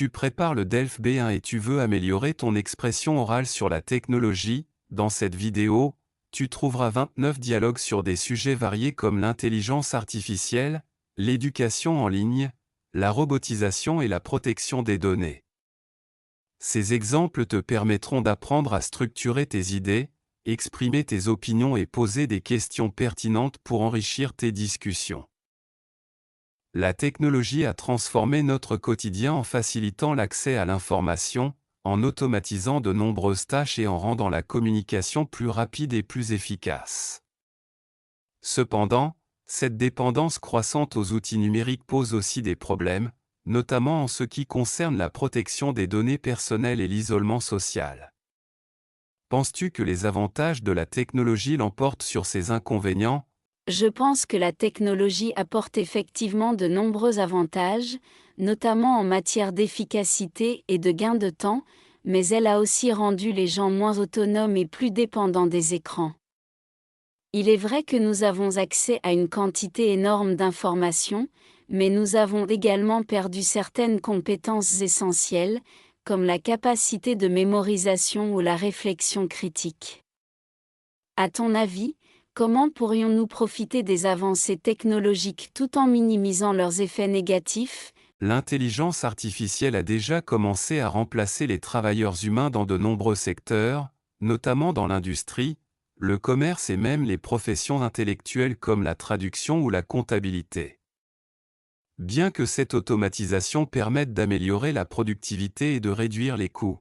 Tu prépares le DELF B1 et tu veux améliorer ton expression orale sur la technologie. Dans cette vidéo, tu trouveras 29 dialogues sur des sujets variés comme l'intelligence artificielle, l'éducation en ligne, la robotisation et la protection des données. Ces exemples te permettront d'apprendre à structurer tes idées, exprimer tes opinions et poser des questions pertinentes pour enrichir tes discussions. La technologie a transformé notre quotidien en facilitant l'accès à l'information, en automatisant de nombreuses tâches et en rendant la communication plus rapide et plus efficace. Cependant, cette dépendance croissante aux outils numériques pose aussi des problèmes, notamment en ce qui concerne la protection des données personnelles et l'isolement social. Penses-tu que les avantages de la technologie l'emportent sur ses inconvénients ? Je pense que la technologie apporte effectivement de nombreux avantages, notamment en matière d'efficacité et de gain de temps, mais elle a aussi rendu les gens moins autonomes et plus dépendants des écrans. Il est vrai que nous avons accès à une quantité énorme d'informations, mais nous avons également perdu certaines compétences essentielles, comme la capacité de mémorisation ou la réflexion critique. À ton avis, comment pourrions-nous profiter des avancées technologiques tout en minimisant leurs effets négatifs ? L'intelligence artificielle a déjà commencé à remplacer les travailleurs humains dans de nombreux secteurs, notamment dans l'industrie, le commerce et même les professions intellectuelles comme la traduction ou la comptabilité. Bien que cette automatisation permette d'améliorer la productivité et de réduire les coûts,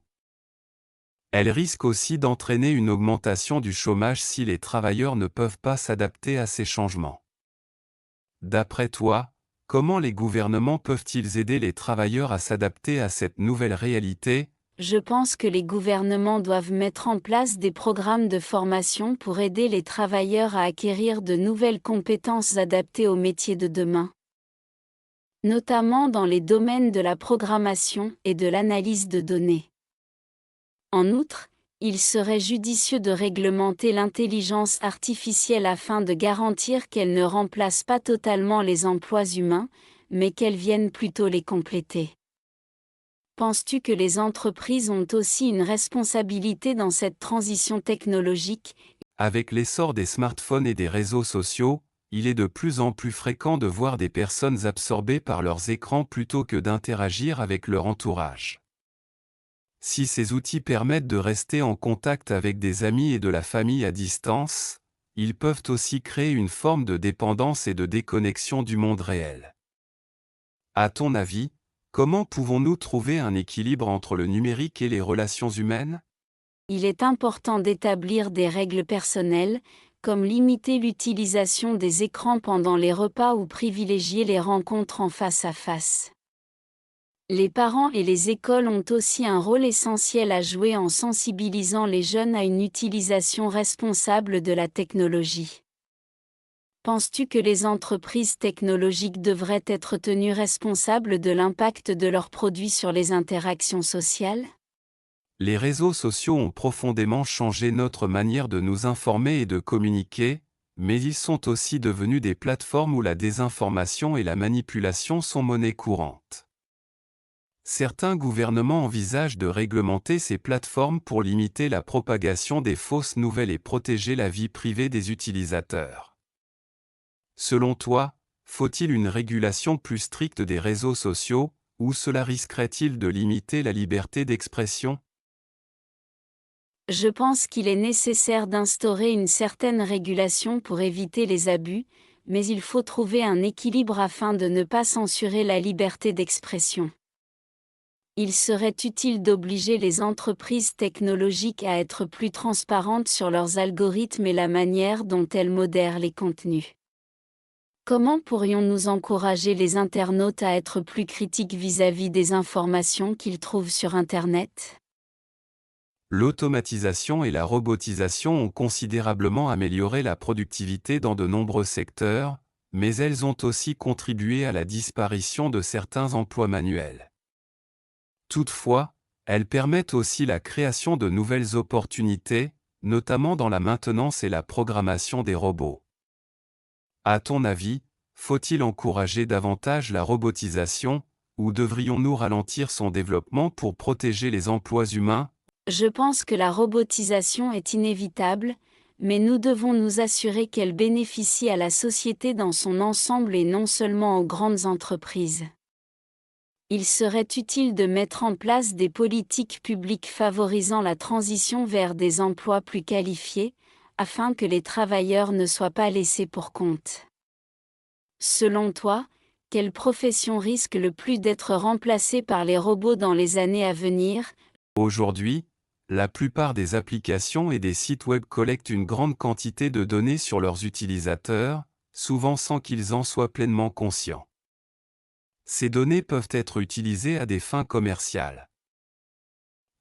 elle risque aussi d'entraîner une augmentation du chômage si les travailleurs ne peuvent pas s'adapter à ces changements. D'après toi, comment les gouvernements peuvent-ils aider les travailleurs à s'adapter à cette nouvelle réalité ? Je pense que les gouvernements doivent mettre en place des programmes de formation pour aider les travailleurs à acquérir de nouvelles compétences adaptées aux métiers de demain, notamment dans les domaines de la programmation et de l'analyse de données. En outre, il serait judicieux de réglementer l'intelligence artificielle afin de garantir qu'elle ne remplace pas totalement les emplois humains, mais qu'elle vienne plutôt les compléter. Penses-tu que les entreprises ont aussi une responsabilité dans cette transition technologique ? Avec l'essor des smartphones et des réseaux sociaux, il est de plus en plus fréquent de voir des personnes absorbées par leurs écrans plutôt que d'interagir avec leur entourage. Si ces outils permettent de rester en contact avec des amis et de la famille à distance, ils peuvent aussi créer une forme de dépendance et de déconnexion du monde réel. À ton avis, comment pouvons-nous trouver un équilibre entre le numérique et les relations humaines ? Il est important d'établir des règles personnelles, comme limiter l'utilisation des écrans pendant les repas ou privilégier les rencontres en face à face. Les parents et les écoles ont aussi un rôle essentiel à jouer en sensibilisant les jeunes à une utilisation responsable de la technologie. Penses-tu que les entreprises technologiques devraient être tenues responsables de l'impact de leurs produits sur les interactions sociales ? Les réseaux sociaux ont profondément changé notre manière de nous informer et de communiquer, mais ils sont aussi devenus des plateformes où la désinformation et la manipulation sont monnaie courante. Certains gouvernements envisagent de réglementer ces plateformes pour limiter la propagation des fausses nouvelles et protéger la vie privée des utilisateurs. Selon toi, faut-il une régulation plus stricte des réseaux sociaux, ou cela risquerait-il de limiter la liberté d'expression ? Je pense qu'il est nécessaire d'instaurer une certaine régulation pour éviter les abus, mais il faut trouver un équilibre afin de ne pas censurer la liberté d'expression. Il serait utile d'obliger les entreprises technologiques à être plus transparentes sur leurs algorithmes et la manière dont elles modèrent les contenus. Comment pourrions-nous encourager les internautes à être plus critiques vis-à-vis des informations qu'ils trouvent sur Internet ? L'automatisation et la robotisation ont considérablement amélioré la productivité dans de nombreux secteurs, mais elles ont aussi contribué à la disparition de certains emplois manuels. Toutefois, elles permettent aussi la création de nouvelles opportunités, notamment dans la maintenance et la programmation des robots. À ton avis, faut-il encourager davantage la robotisation, Ou devrions-nous ralentir son développement pour protéger les emplois humains? Je pense que la robotisation est inévitable, mais nous devons nous assurer qu'elle bénéficie à la société dans son ensemble et non seulement aux grandes entreprises. Il serait utile de mettre en place des politiques publiques favorisant la transition vers des emplois plus qualifiés, afin que les travailleurs ne soient pas laissés pour compte. Selon toi, quelle profession risque le plus d'être remplacée par les robots dans les années à venir? Aujourd'hui, la plupart des applications et des sites web collectent une grande quantité de données sur leurs utilisateurs, souvent sans qu'ils en soient pleinement conscients. Ces données peuvent être utilisées à des fins commerciales.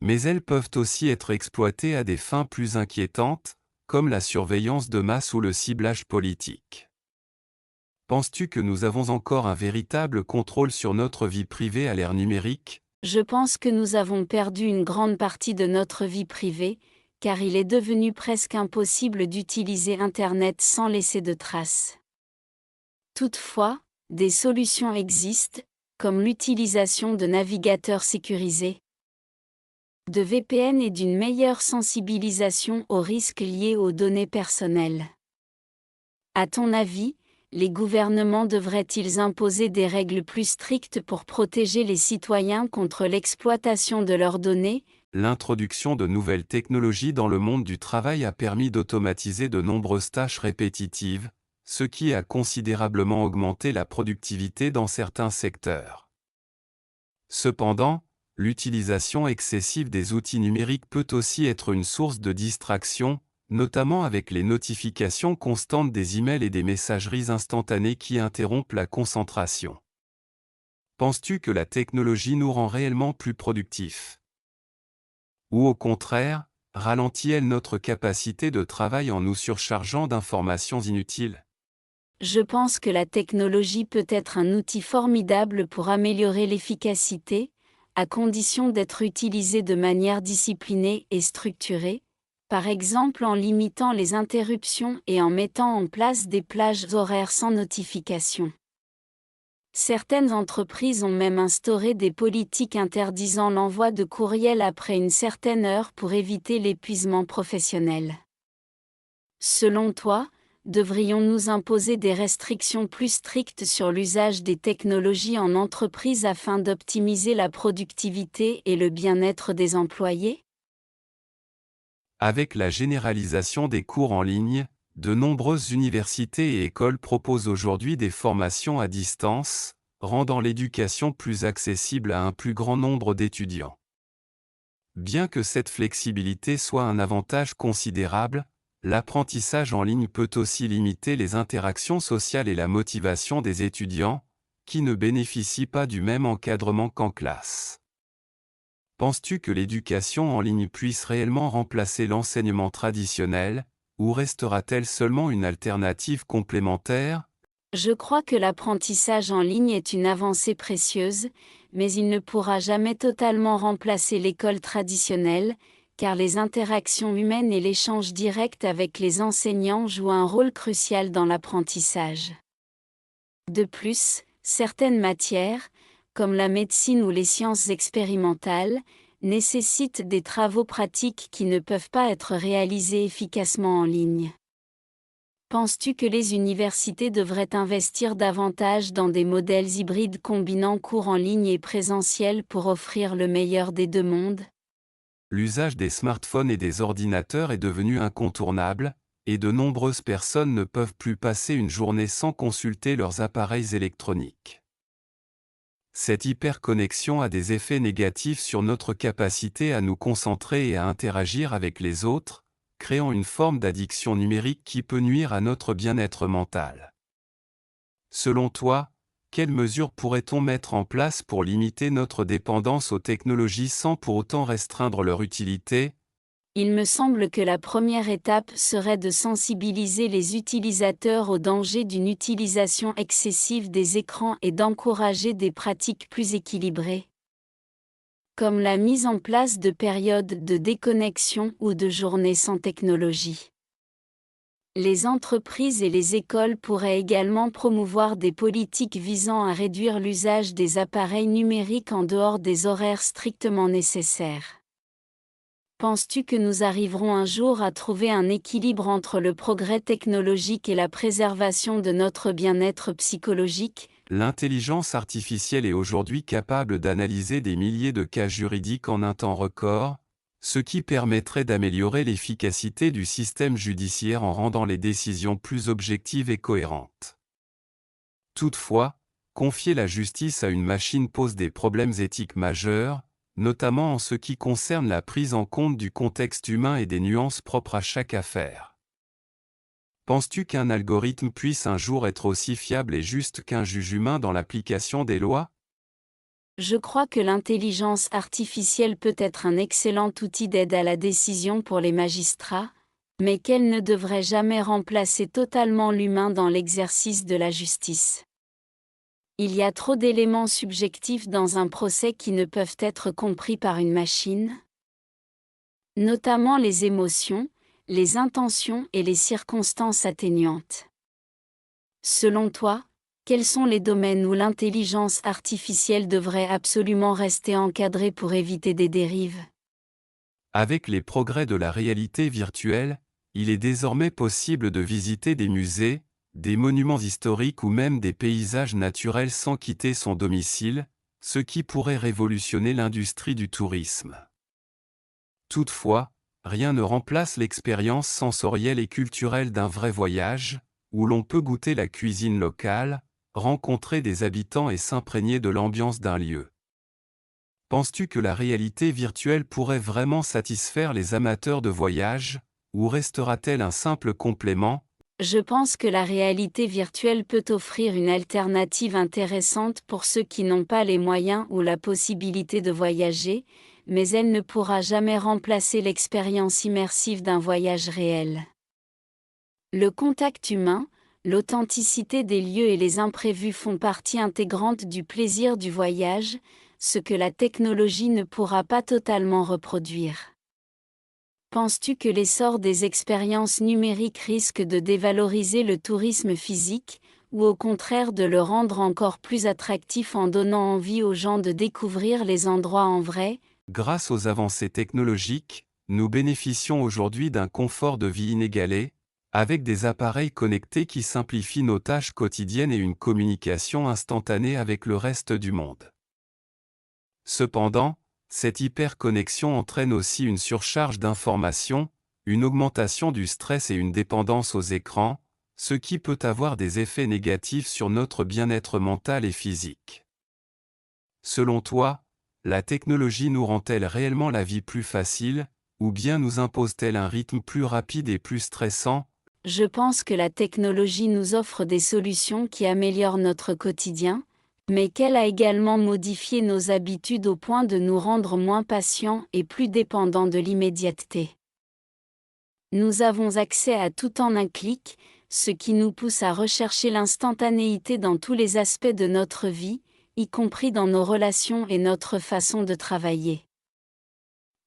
Mais elles peuvent aussi être exploitées à des fins plus inquiétantes, comme la surveillance de masse ou le ciblage politique. Penses-tu que nous avons encore un véritable contrôle sur notre vie privée à l'ère numérique? Je pense que nous avons perdu une grande partie de notre vie privée, car il est devenu presque impossible d'utiliser Internet sans laisser de traces. Toutefois, des solutions existent, comme l'utilisation de navigateurs sécurisés, de VPN et d'une meilleure sensibilisation aux risques liés aux données personnelles. À ton avis, les gouvernements devraient-ils imposer des règles plus strictes pour protéger les citoyens contre l'exploitation de leurs données? L'introduction de nouvelles technologies dans le monde du travail a permis d'automatiser de nombreuses tâches répétitives, ce qui a considérablement augmenté la productivité dans certains secteurs. Cependant, l'utilisation excessive des outils numériques peut aussi être une source de distraction, notamment avec les notifications constantes des emails et des messageries instantanées qui interrompent la concentration. Penses-tu que la technologie nous rend réellement plus productifs? Ou au contraire, ralentit-elle notre capacité de travail en nous surchargeant d'informations inutiles? Je pense que la technologie peut être un outil formidable pour améliorer l'efficacité, à condition d'être utilisée de manière disciplinée et structurée, par exemple en limitant les interruptions et en mettant en place des plages horaires sans notification. Certaines entreprises ont même instauré des politiques interdisant l'envoi de courriels après une certaine heure pour éviter l'épuisement professionnel. Selon toi, devrions-nous imposer des restrictions plus strictes sur l'usage des technologies en entreprise afin d'optimiser la productivité et le bien-être des employés? Avec la généralisation des cours en ligne, de nombreuses universités et écoles proposent aujourd'hui des formations à distance, rendant l'éducation plus accessible à un plus grand nombre d'étudiants. Bien que cette flexibilité soit un avantage considérable, l'apprentissage en ligne peut aussi limiter les interactions sociales et la motivation des étudiants, qui ne bénéficient pas du même encadrement qu'en classe. Penses-tu que l'éducation en ligne puisse réellement remplacer l'enseignement traditionnel, ou restera-t-elle seulement une alternative complémentaire? Je crois que l'apprentissage en ligne est une avancée précieuse, mais il ne pourra jamais totalement remplacer l'école traditionnelle, car les interactions humaines et l'échange direct avec les enseignants jouent un rôle crucial dans l'apprentissage. De plus, certaines matières, comme la médecine ou les sciences expérimentales, nécessitent des travaux pratiques qui ne peuvent pas être réalisés efficacement en ligne. Penses-tu que les universités devraient investir davantage dans des modèles hybrides combinant cours en ligne et présentiel pour offrir le meilleur des deux mondes? L'usage des smartphones et des ordinateurs est devenu incontournable, et de nombreuses personnes ne peuvent plus passer une journée sans consulter leurs appareils électroniques. Cette hyperconnexion a des effets négatifs sur notre capacité à nous concentrer et à interagir avec les autres, créant une forme d'addiction numérique qui peut nuire à notre bien-être mental. Selon toi, quelles mesures pourrait-on mettre en place pour limiter notre dépendance aux technologies sans pour autant restreindre leur utilité? Il me semble que la première étape serait de sensibiliser les utilisateurs au danger d'une utilisation excessive des écrans et d'encourager des pratiques plus équilibrées, comme la mise en place de périodes de déconnexion ou de journées sans technologie. Les entreprises et les écoles pourraient également promouvoir des politiques visant à réduire l'usage des appareils numériques en dehors des horaires strictement nécessaires. Penses-tu que nous arriverons un jour à trouver un équilibre entre le progrès technologique et la préservation de notre bien-être psychologique ? L'intelligence artificielle est aujourd'hui capable d'analyser des milliers de cas juridiques en un temps record, ce qui permettrait d'améliorer l'efficacité du système judiciaire en rendant les décisions plus objectives et cohérentes. Toutefois, confier la justice à une machine pose des problèmes éthiques majeurs, notamment en ce qui concerne la prise en compte du contexte humain et des nuances propres à chaque affaire. Penses-tu qu'un algorithme puisse un jour être aussi fiable et juste qu'un juge humain dans l'application des lois ? Je crois que l'intelligence artificielle peut être un excellent outil d'aide à la décision pour les magistrats, mais qu'elle ne devrait jamais remplacer totalement l'humain dans l'exercice de la justice. Il y a trop d'éléments subjectifs dans un procès qui ne peuvent être compris par une machine, notamment les émotions, les intentions et les circonstances atténuantes. Selon toi, quels sont les domaines où l'intelligence artificielle devrait absolument rester encadrée pour éviter des dérives ? Avec les progrès de la réalité virtuelle, il est désormais possible de visiter des musées, des monuments historiques ou même des paysages naturels sans quitter son domicile, ce qui pourrait révolutionner l'industrie du tourisme. Toutefois, rien ne remplace l'expérience sensorielle et culturelle d'un vrai voyage, où l'on peut goûter la cuisine locale, rencontrer des habitants et s'imprégner de l'ambiance d'un lieu. Penses-tu que la réalité virtuelle pourrait vraiment satisfaire les amateurs de voyage, ou restera-t-elle un simple complément ? Je pense que la réalité virtuelle peut offrir une alternative intéressante pour ceux qui n'ont pas les moyens ou la possibilité de voyager, mais elle ne pourra jamais remplacer l'expérience immersive d'un voyage réel. Le contact humain, l'authenticité des lieux et les imprévus font partie intégrante du plaisir du voyage, ce que la technologie ne pourra pas totalement reproduire. Penses-tu que l'essor des expériences numériques risque de dévaloriser le tourisme physique, ou au contraire de le rendre encore plus attractif en donnant envie aux gens de découvrir les endroits en vrai ? Grâce aux avancées technologiques, nous bénéficions aujourd'hui d'un confort de vie inégalé, avec des appareils connectés qui simplifient nos tâches quotidiennes et une communication instantanée avec le reste du monde. Cependant, cette hyperconnexion entraîne aussi une surcharge d'informations, une augmentation du stress et une dépendance aux écrans, ce qui peut avoir des effets négatifs sur notre bien-être mental et physique. Selon toi, la technologie nous rend-elle réellement la vie plus facile, ou bien nous impose-t-elle un rythme plus rapide et plus stressant ? Je pense que la technologie nous offre des solutions qui améliorent notre quotidien, mais qu'elle a également modifié nos habitudes au point de nous rendre moins patients et plus dépendants de l'immédiateté. Nous avons accès à tout en un clic, ce qui nous pousse à rechercher l'instantanéité dans tous les aspects de notre vie, y compris dans nos relations et notre façon de travailler.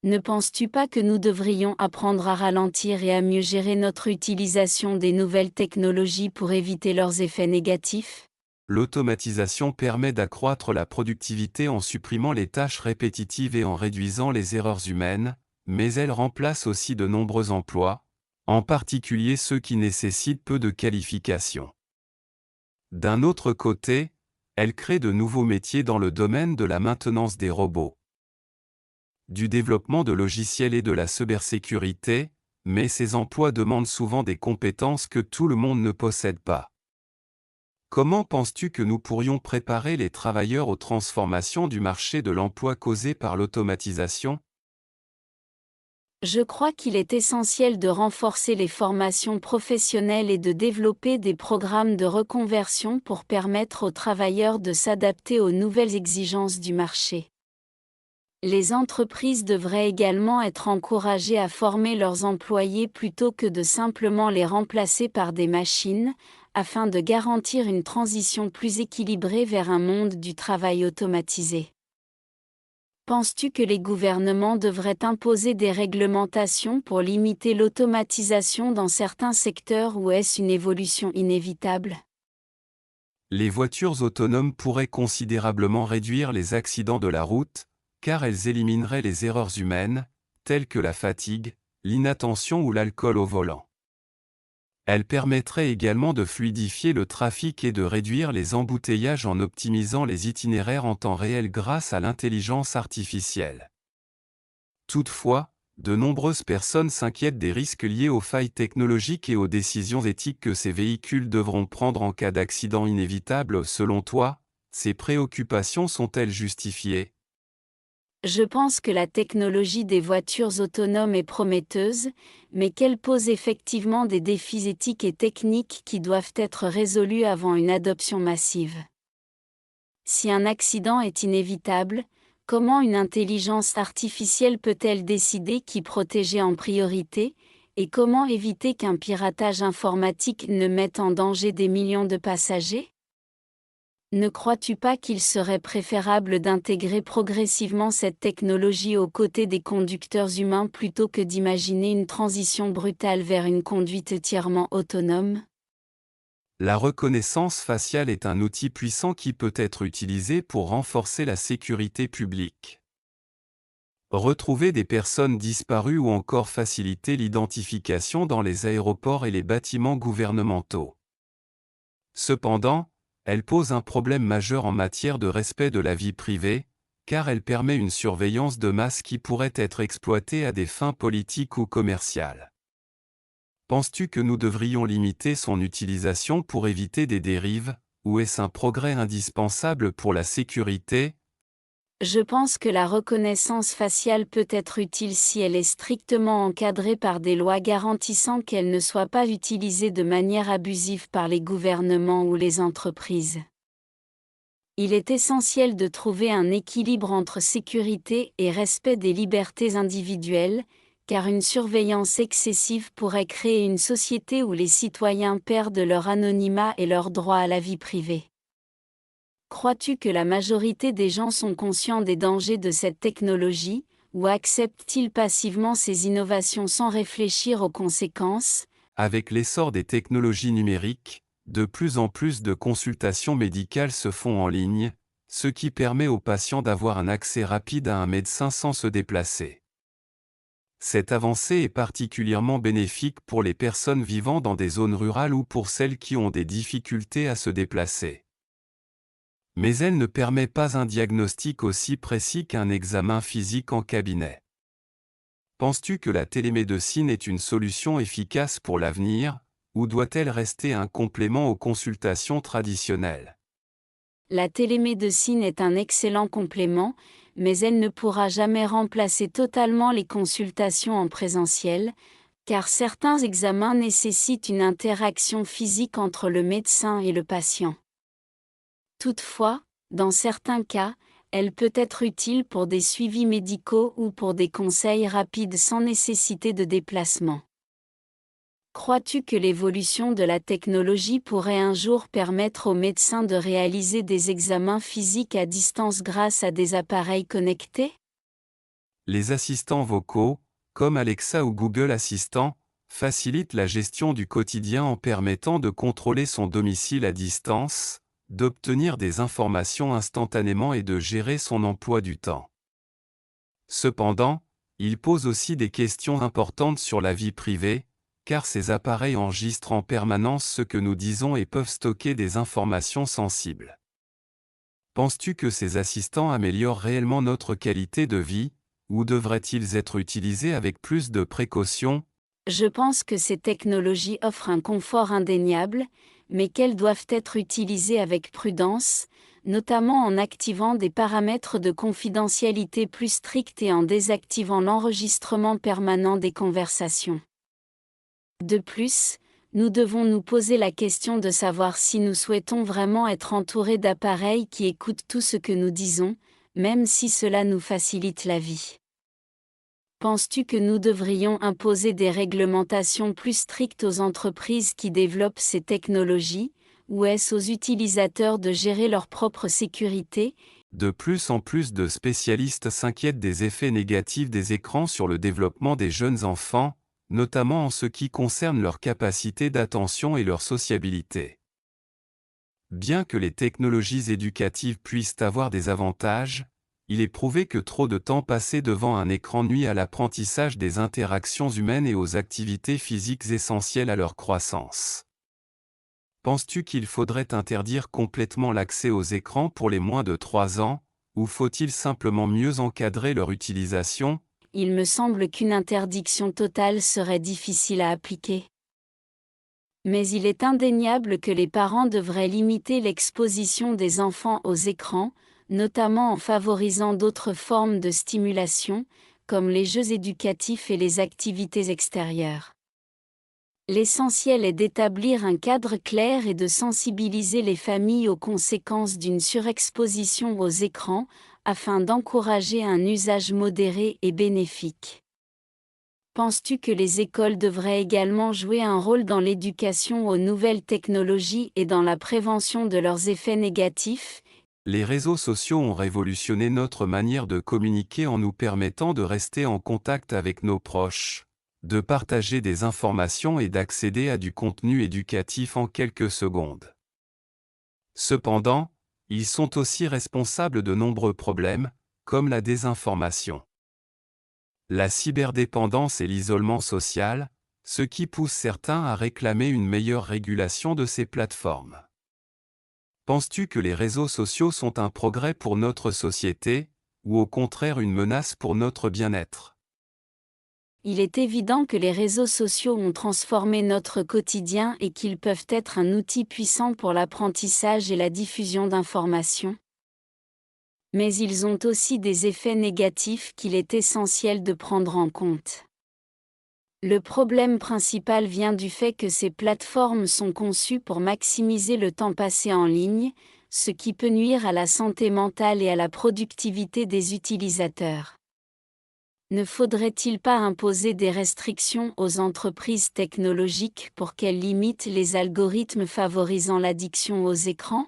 Ne penses-tu pas que nous devrions apprendre à ralentir et à mieux gérer notre utilisation des nouvelles technologies pour éviter leurs effets négatifs ? L'automatisation permet d'accroître la productivité en supprimant les tâches répétitives et en réduisant les erreurs humaines, mais elle remplace aussi de nombreux emplois, en particulier ceux qui nécessitent peu de qualifications. D'un autre côté, elle crée de nouveaux métiers dans le domaine de la maintenance des robots, du développement de logiciels et de la cybersécurité, mais ces emplois demandent souvent des compétences que tout le monde ne possède pas. Comment penses-tu que nous pourrions préparer les travailleurs aux transformations du marché de l'emploi causées par l'automatisation ? Je crois qu'il est essentiel de renforcer les formations professionnelles et de développer des programmes de reconversion pour permettre aux travailleurs de s'adapter aux nouvelles exigences du marché. Les entreprises devraient également être encouragées à former leurs employés plutôt que de simplement les remplacer par des machines, afin de garantir une transition plus équilibrée vers un monde du travail automatisé. Penses-tu que les gouvernements devraient imposer des réglementations pour limiter l'automatisation dans certains secteurs ou est-ce une évolution inévitable? Les voitures autonomes pourraient considérablement réduire les accidents de la route, car elles élimineraient les erreurs humaines, telles que la fatigue, l'inattention ou l'alcool au volant. Elles permettraient également de fluidifier le trafic et de réduire les embouteillages en optimisant les itinéraires en temps réel grâce à l'intelligence artificielle. Toutefois, de nombreuses personnes s'inquiètent des risques liés aux failles technologiques et aux décisions éthiques que ces véhicules devront prendre en cas d'accident inévitable. Selon toi, ces préoccupations sont-elles justifiées? Je pense que la technologie des voitures autonomes est prometteuse, mais qu'elle pose effectivement des défis éthiques et techniques qui doivent être résolus avant une adoption massive. Si un accident est inévitable, comment une intelligence artificielle peut-elle décider qui protéger en priorité, et comment éviter qu'un piratage informatique ne mette en danger des millions de passagers? Ne crois-tu pas qu'il serait préférable d'intégrer progressivement cette technologie aux côtés des conducteurs humains plutôt que d'imaginer une transition brutale vers une conduite entièrement autonome? La reconnaissance faciale est un outil puissant qui peut être utilisé pour renforcer la sécurité publique. Retrouver des personnes disparues ou encore faciliter l'identification dans les aéroports et les bâtiments gouvernementaux. Cependant, elle pose un problème majeur en matière de respect de la vie privée, car elle permet une surveillance de masse qui pourrait être exploitée à des fins politiques ou commerciales. Penses-tu que nous devrions limiter son utilisation pour éviter des dérives, ou est-ce un progrès indispensable pour la sécurité? Je pense que la reconnaissance faciale peut être utile si elle est strictement encadrée par des lois garantissant qu'elle ne soit pas utilisée de manière abusive par les gouvernements ou les entreprises. Il est essentiel de trouver un équilibre entre sécurité et respect des libertés individuelles, car une surveillance excessive pourrait créer une société où les citoyens perdent leur anonymat et leur droit à la vie privée. Crois-tu que la majorité des gens sont conscients des dangers de cette technologie, ou acceptent-ils passivement ces innovations sans réfléchir aux conséquences? Avec l'essor des technologies numériques, de plus en plus de consultations médicales se font en ligne, ce qui permet aux patients d'avoir un accès rapide à un médecin sans se déplacer. Cette avancée est particulièrement bénéfique pour les personnes vivant dans des zones rurales ou pour celles qui ont des difficultés à se déplacer. Mais elle ne permet pas un diagnostic aussi précis qu'un examen physique en cabinet. Penses-tu que la télémédecine est une solution efficace pour l'avenir, ou doit-elle rester un complément aux consultations traditionnelles? La télémédecine est un excellent complément, mais elle ne pourra jamais remplacer totalement les consultations en présentiel, car certains examens nécessitent une interaction physique entre le médecin et le patient. Toutefois, dans certains cas, elle peut être utile pour des suivis médicaux ou pour des conseils rapides sans nécessité de déplacement. Crois-tu que l'évolution de la technologie pourrait un jour permettre aux médecins de réaliser des examens physiques à distance grâce à des appareils connectés? Les assistants vocaux, comme Alexa ou Google Assistant, facilitent la gestion du quotidien en permettant de contrôler son domicile à distance, d'obtenir des informations instantanément et de gérer son emploi du temps. Cependant, il pose aussi des questions importantes sur la vie privée, car ces appareils enregistrent en permanence ce que nous disons et peuvent stocker des informations sensibles. Penses-tu que ces assistants améliorent réellement notre qualité de vie, ou devraient-ils être utilisés avec plus de précaution? Je pense que ces technologies offrent un confort indéniable, mais qu'elles doivent être utilisées avec prudence, notamment en activant des paramètres de confidentialité plus stricts et en désactivant l'enregistrement permanent des conversations. De plus, nous devons nous poser la question de savoir si nous souhaitons vraiment être entourés d'appareils qui écoutent tout ce que nous disons, même si cela nous facilite la vie. Penses-tu que nous devrions imposer des réglementations plus strictes aux entreprises qui développent ces technologies, ou est-ce aux utilisateurs de gérer leur propre sécurité, De plus en plus de spécialistes s'inquiètent des effets négatifs des écrans sur le développement des jeunes enfants, notamment en ce qui concerne leur capacité d'attention et leur sociabilité. Bien que les technologies éducatives puissent avoir des avantages, il est prouvé que trop de temps passé devant un écran nuit à l'apprentissage des interactions humaines et aux activités physiques essentielles à leur croissance. Penses-tu qu'il faudrait interdire complètement l'accès aux écrans pour les moins de 3 ans, ou faut-il simplement mieux encadrer leur utilisation? Il me semble qu'une interdiction totale serait difficile à appliquer. Mais il est indéniable que les parents devraient limiter l'exposition des enfants aux écrans, notamment en favorisant d'autres formes de stimulation, comme les jeux éducatifs et les activités extérieures. L'essentiel est d'établir un cadre clair et de sensibiliser les familles aux conséquences d'une surexposition aux écrans, afin d'encourager un usage modéré et bénéfique. Penses-tu que les écoles devraient également jouer un rôle dans l'éducation aux nouvelles technologies et dans la prévention de leurs effets négatifs? Les réseaux sociaux ont révolutionné notre manière de communiquer en nous permettant de rester en contact avec nos proches, de partager des informations et d'accéder à du contenu éducatif en quelques secondes. Cependant, ils sont aussi responsables de nombreux problèmes, comme la désinformation, la cyberdépendance et l'isolement social, ce qui pousse certains à réclamer une meilleure régulation de ces plateformes. Penses-tu que les réseaux sociaux sont un progrès pour notre société, ou au contraire une menace pour notre bien-être? Il est évident que les réseaux sociaux ont transformé notre quotidien et qu'ils peuvent être un outil puissant pour l'apprentissage et la diffusion d'informations. Mais ils ont aussi des effets négatifs qu'il est essentiel de prendre en compte. Le problème principal vient du fait que ces plateformes sont conçues pour maximiser le temps passé en ligne, ce qui peut nuire à la santé mentale et à la productivité des utilisateurs. Ne faudrait-il pas imposer des restrictions aux entreprises technologiques pour qu'elles limitent les algorithmes favorisant l'addiction aux écrans?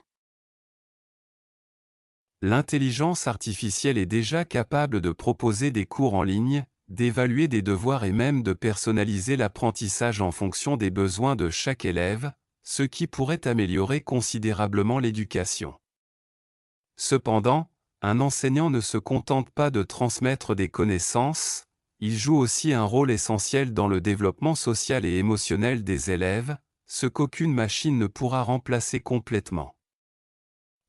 L'intelligence artificielle est déjà capable de proposer des cours en ligne, d'évaluer des devoirs et même de personnaliser l'apprentissage en fonction des besoins de chaque élève, ce qui pourrait améliorer considérablement l'éducation. Cependant, un enseignant ne se contente pas de transmettre des connaissances, il joue aussi un rôle essentiel dans le développement social et émotionnel des élèves, ce qu'aucune machine ne pourra remplacer complètement.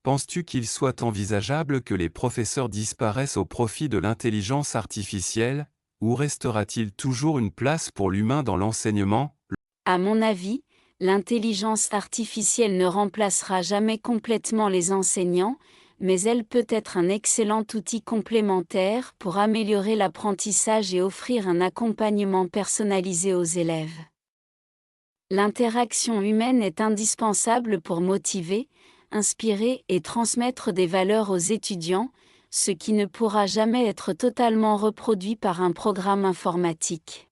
Penses-tu qu'il soit envisageable que les professeurs disparaissent au profit de l'intelligence artificielle, ou restera-t-il toujours une place pour l'humain dans l'enseignement? À mon avis, l'intelligence artificielle ne remplacera jamais complètement les enseignants, mais elle peut être un excellent outil complémentaire pour améliorer l'apprentissage et offrir un accompagnement personnalisé aux élèves. L'interaction humaine est indispensable pour motiver, inspirer et transmettre des valeurs aux étudiants, ce qui ne pourra jamais être totalement reproduit par un programme informatique.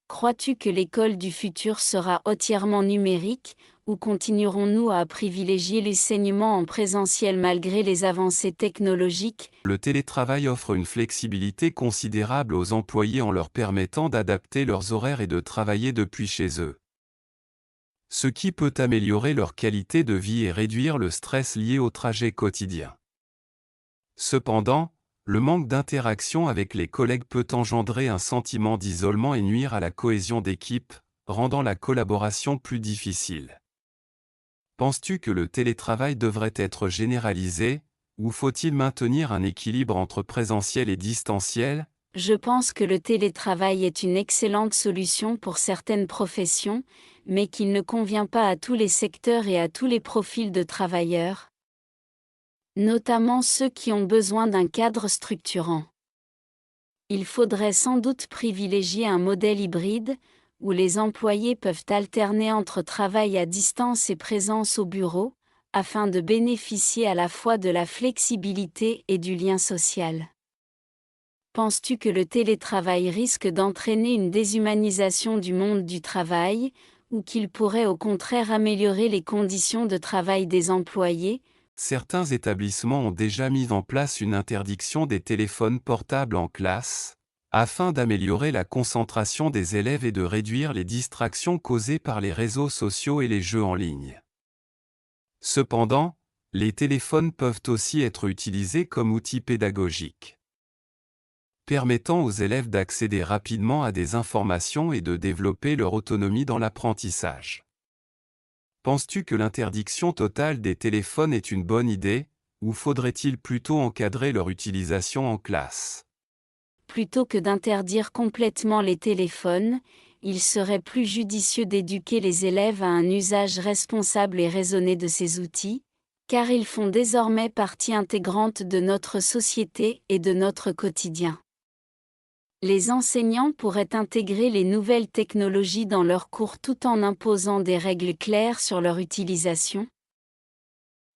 Crois-tu que l'école du futur sera entièrement numérique, ou continuerons-nous à privilégier l'enseignement en présentiel malgré les avancées technologiques? Le télétravail offre une flexibilité considérable aux employés en leur permettant d'adapter leurs horaires et de travailler depuis chez eux, ce qui peut améliorer leur qualité de vie et réduire le stress lié au trajet quotidien. Cependant, le manque d'interaction avec les collègues peut engendrer un sentiment d'isolement et nuire à la cohésion d'équipe, rendant la collaboration plus difficile. Penses-tu que le télétravail devrait être généralisé, ou faut-il maintenir un équilibre entre présentiel et distanciel? Je pense que le télétravail est une excellente solution pour certaines professions, mais qu'il ne convient pas à tous les secteurs et à tous les profils de travailleurs, notamment ceux qui ont besoin d'un cadre structurant. Il faudrait sans doute privilégier un modèle hybride, où les employés peuvent alterner entre travail à distance et présence au bureau, afin de bénéficier à la fois de la flexibilité et du lien social. Penses-tu que le télétravail risque d'entraîner une déshumanisation du monde du travail, ou qu'il pourrait au contraire améliorer les conditions de travail des employés, Certains établissements ont déjà mis en place une interdiction des téléphones portables en classe, afin d'améliorer la concentration des élèves et de réduire les distractions causées par les réseaux sociaux et les jeux en ligne. Cependant, les téléphones peuvent aussi être utilisés comme outils pédagogiques, permettant aux élèves d'accéder rapidement à des informations et de développer leur autonomie dans l'apprentissage. Penses-tu que l'interdiction totale des téléphones est une bonne idée, ou faudrait-il plutôt encadrer leur utilisation en classe? Plutôt que d'interdire complètement les téléphones, il serait plus judicieux d'éduquer les élèves à un usage responsable et raisonné de ces outils, car ils font désormais partie intégrante de notre société et de notre quotidien. Les enseignants pourraient intégrer les nouvelles technologies dans leurs cours tout en imposant des règles claires sur leur utilisation,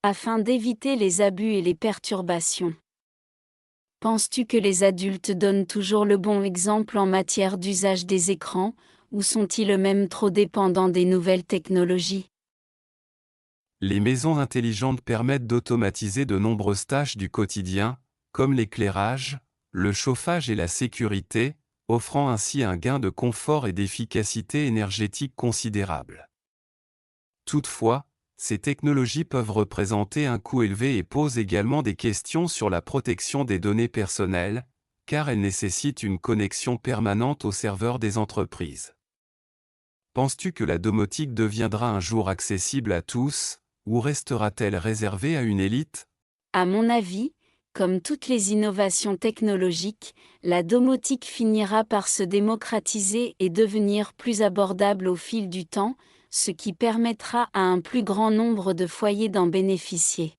afin d'éviter les abus et les perturbations. Penses-tu que les adultes donnent toujours le bon exemple en matière d'usage des écrans, ou sont-ils eux-mêmes trop dépendants des nouvelles technologies? Les maisons intelligentes permettent d'automatiser de nombreuses tâches du quotidien, comme l'éclairage, le chauffage et la sécurité, offrant ainsi un gain de confort et d'efficacité énergétique considérable. Toutefois, ces technologies peuvent représenter un coût élevé et posent également des questions sur la protection des données personnelles, car elles nécessitent une connexion permanente aux serveurs des entreprises. Penses-tu que la domotique deviendra un jour accessible à tous, ou restera-t-elle réservée à une élite? À mon avis, comme toutes les innovations technologiques, la domotique finira par se démocratiser et devenir plus abordable au fil du temps, ce qui permettra à un plus grand nombre de foyers d'en bénéficier.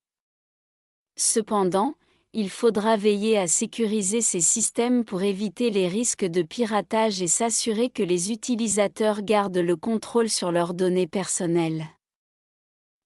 Cependant, il faudra veiller à sécuriser ces systèmes pour éviter les risques de piratage et s'assurer que les utilisateurs gardent le contrôle sur leurs données personnelles.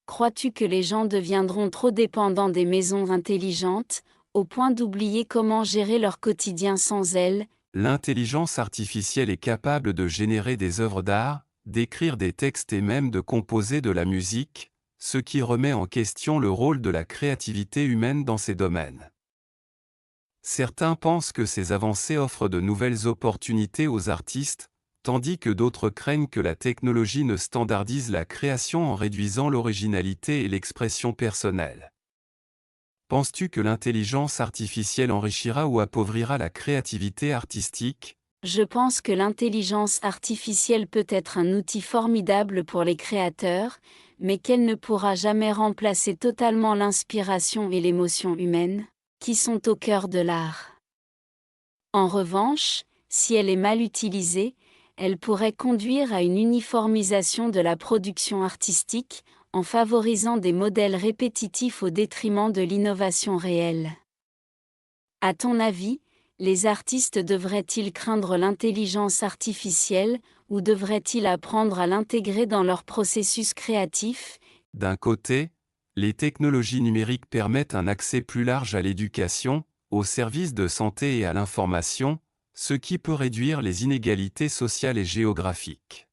Crois-tu que les gens deviendront trop dépendants des maisons intelligentes, au point d'oublier comment gérer leur quotidien sans elles? L'intelligence artificielle est capable de générer des œuvres d'art, d'écrire des textes et même de composer de la musique, ce qui remet en question le rôle de la créativité humaine dans ces domaines. Certains pensent que ces avancées offrent de nouvelles opportunités aux artistes, tandis que d'autres craignent que la technologie ne standardise la création en réduisant l'originalité et l'expression personnelle. Penses-tu que l'intelligence artificielle enrichira ou appauvrira la créativité artistique? Je pense que l'intelligence artificielle peut être un outil formidable pour les créateurs, mais qu'elle ne pourra jamais remplacer totalement l'inspiration et l'émotion humaine, qui sont au cœur de l'art. En revanche, si elle est mal utilisée, elle pourrait conduire à une uniformisation de la production artistique, en favorisant des modèles répétitifs au détriment de l'innovation réelle. À ton avis, les artistes devraient-ils craindre l'intelligence artificielle, ou devraient-ils apprendre à l'intégrer dans leur processus créatif? D'un côté, les technologies numériques permettent un accès plus large à l'éducation, aux services de santé et à l'information, ce qui peut réduire les inégalités sociales et géographiques.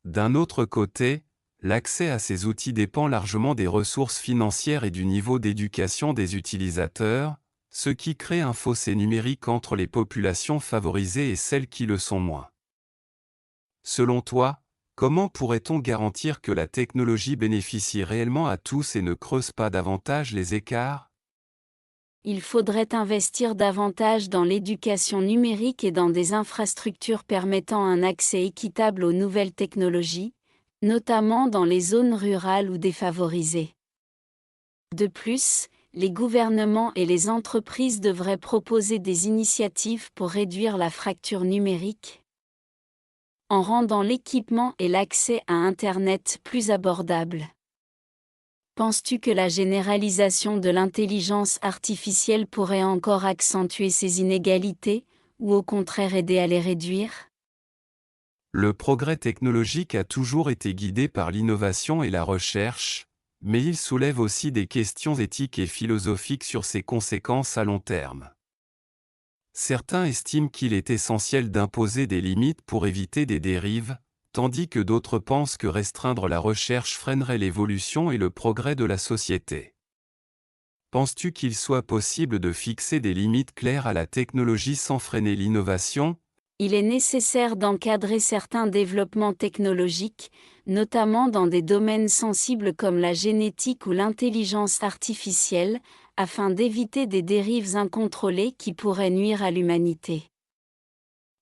D'un autre côté, l'accès à ces outils dépend largement des ressources financières et du niveau d'éducation des utilisateurs, ce qui crée un fossé numérique entre les populations favorisées et celles qui le sont moins. Selon toi, comment pourrait-on garantir que la technologie bénéficie réellement à tous et ne creuse pas davantage les écarts? Il faudrait investir davantage dans l'éducation numérique et dans des infrastructures permettant un accès équitable aux nouvelles technologies, notamment dans les zones rurales ou défavorisées. De plus, les gouvernements et les entreprises devraient proposer des initiatives pour réduire la fracture numérique, en rendant l'équipement et l'accès à Internet plus abordables. Penses-tu que la généralisation de l'intelligence artificielle pourrait encore accentuer ces inégalités, ou au contraire aider à les réduire? Le progrès technologique a toujours été guidé par l'innovation et la recherche, mais il soulève aussi des questions éthiques et philosophiques sur ses conséquences à long terme. Certains estiment qu'il est essentiel d'imposer des limites pour éviter des dérives, tandis que d'autres pensent que restreindre la recherche freinerait l'évolution et le progrès de la société. Penses-tu qu'il soit possible de fixer des limites claires à la technologie sans freiner l'innovation? Il est nécessaire d'encadrer certains développements technologiques, notamment dans des domaines sensibles comme la génétique ou l'intelligence artificielle, afin d'éviter des dérives incontrôlées qui pourraient nuire à l'humanité.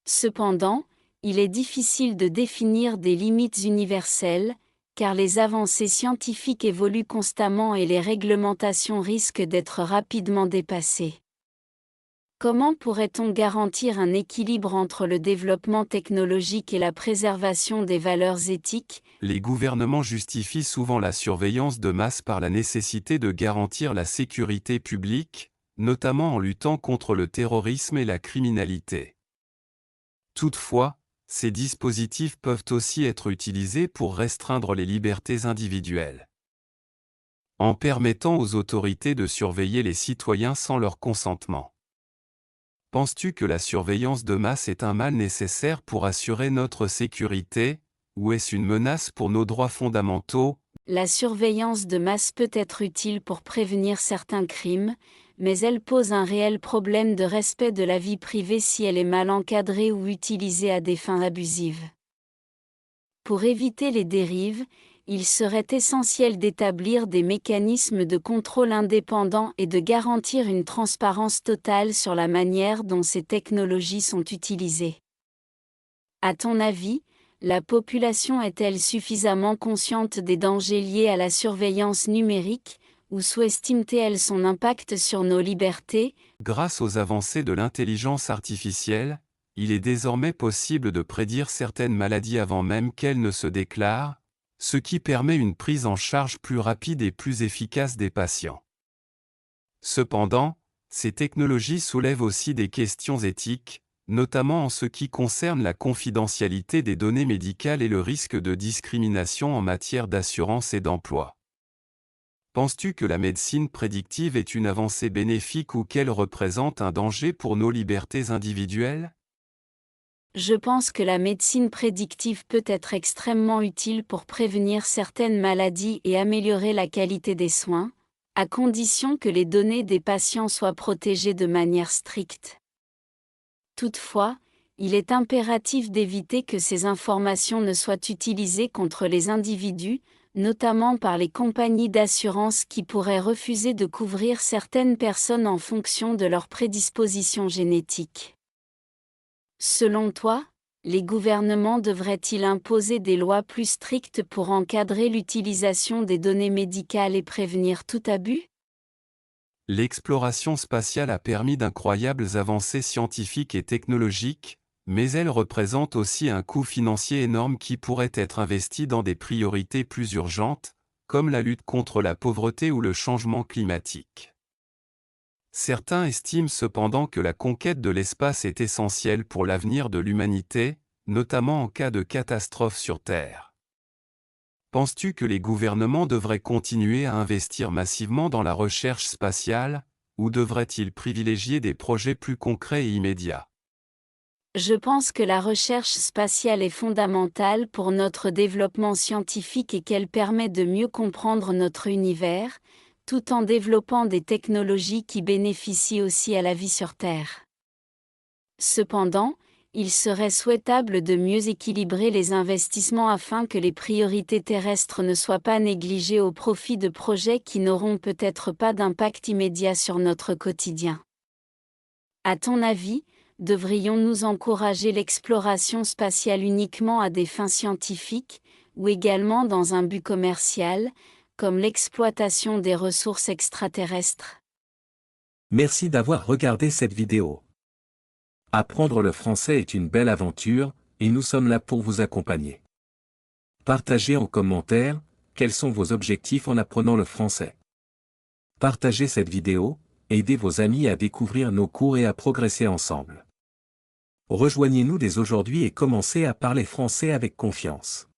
Cependant, il est difficile de définir des limites universelles, car les avancées scientifiques évoluent constamment et les réglementations risquent d'être rapidement dépassées. Comment pourrait-on garantir un équilibre entre le développement technologique et la préservation des valeurs éthiques? Les gouvernements justifient souvent la surveillance de masse par la nécessité de garantir la sécurité publique, notamment en luttant contre le terrorisme et la criminalité. Toutefois, ces dispositifs peuvent aussi être utilisés pour restreindre les libertés individuelles. En permettant aux autorités de surveiller les citoyens sans leur consentement. Penses-tu que la surveillance de masse est un mal nécessaire pour assurer notre sécurité, ou est-ce une menace pour nos droits fondamentaux? La surveillance de masse peut être utile pour prévenir certains crimes, mais elle pose un réel problème de respect de la vie privée si elle est mal encadrée ou utilisée à des fins abusives. Pour éviter les dérives, il serait essentiel d'établir des mécanismes de contrôle indépendants et de garantir une transparence totale sur la manière dont ces technologies sont utilisées. À ton avis, la population est-elle suffisamment consciente des dangers liés à la surveillance numérique, ou sous-estime-t-elle son impact sur nos libertés? Grâce aux avancées de l'intelligence artificielle, il est désormais possible de prédire certaines maladies avant même qu'elles ne se déclarent, ce qui permet une prise en charge plus rapide et plus efficace des patients. Cependant, ces technologies soulèvent aussi des questions éthiques, notamment en ce qui concerne la confidentialité des données médicales et le risque de discrimination en matière d'assurance et d'emploi. Penses-tu que la médecine prédictive est une avancée bénéfique ou qu'elle représente un danger pour nos libertés individuelles? Je pense que la médecine prédictive peut être extrêmement utile pour prévenir certaines maladies et améliorer la qualité des soins, à condition que les données des patients soient protégées de manière stricte. Toutefois, il est impératif d'éviter que ces informations ne soient utilisées contre les individus, notamment par les compagnies d'assurance qui pourraient refuser de couvrir certaines personnes en fonction de leur prédisposition génétique. Selon toi, les gouvernements devraient-ils imposer des lois plus strictes pour encadrer l'utilisation des données médicales et prévenir tout abus? L'exploration spatiale a permis d'incroyables avancées scientifiques et technologiques, mais elle représente aussi un coût financier énorme qui pourrait être investi dans des priorités plus urgentes, comme la lutte contre la pauvreté ou le changement climatique. Certains estiment cependant que la conquête de l'espace est essentielle pour l'avenir de l'humanité, notamment en cas de catastrophe sur Terre. Penses-tu que les gouvernements devraient continuer à investir massivement dans la recherche spatiale, ou devraient-ils privilégier des projets plus concrets et immédiats? Je pense que la recherche spatiale est fondamentale pour notre développement scientifique et qu'elle permet de mieux comprendre notre univers, tout en développant des technologies qui bénéficient aussi à la vie sur Terre. Cependant, il serait souhaitable de mieux équilibrer les investissements afin que les priorités terrestres ne soient pas négligées au profit de projets qui n'auront peut-être pas d'impact immédiat sur notre quotidien. À ton avis, devrions-nous encourager l'exploration spatiale uniquement à des fins scientifiques, ou également dans un but commercial, comme l'exploitation des ressources extraterrestres? Merci d'avoir regardé cette vidéo. Apprendre le français est une belle aventure, et nous sommes là pour vous accompagner. Partagez en commentaire, quels sont vos objectifs en apprenant le français. Partagez cette vidéo, aidez vos amis à découvrir nos cours et à progresser ensemble. Rejoignez-nous dès aujourd'hui et commencez à parler français avec confiance.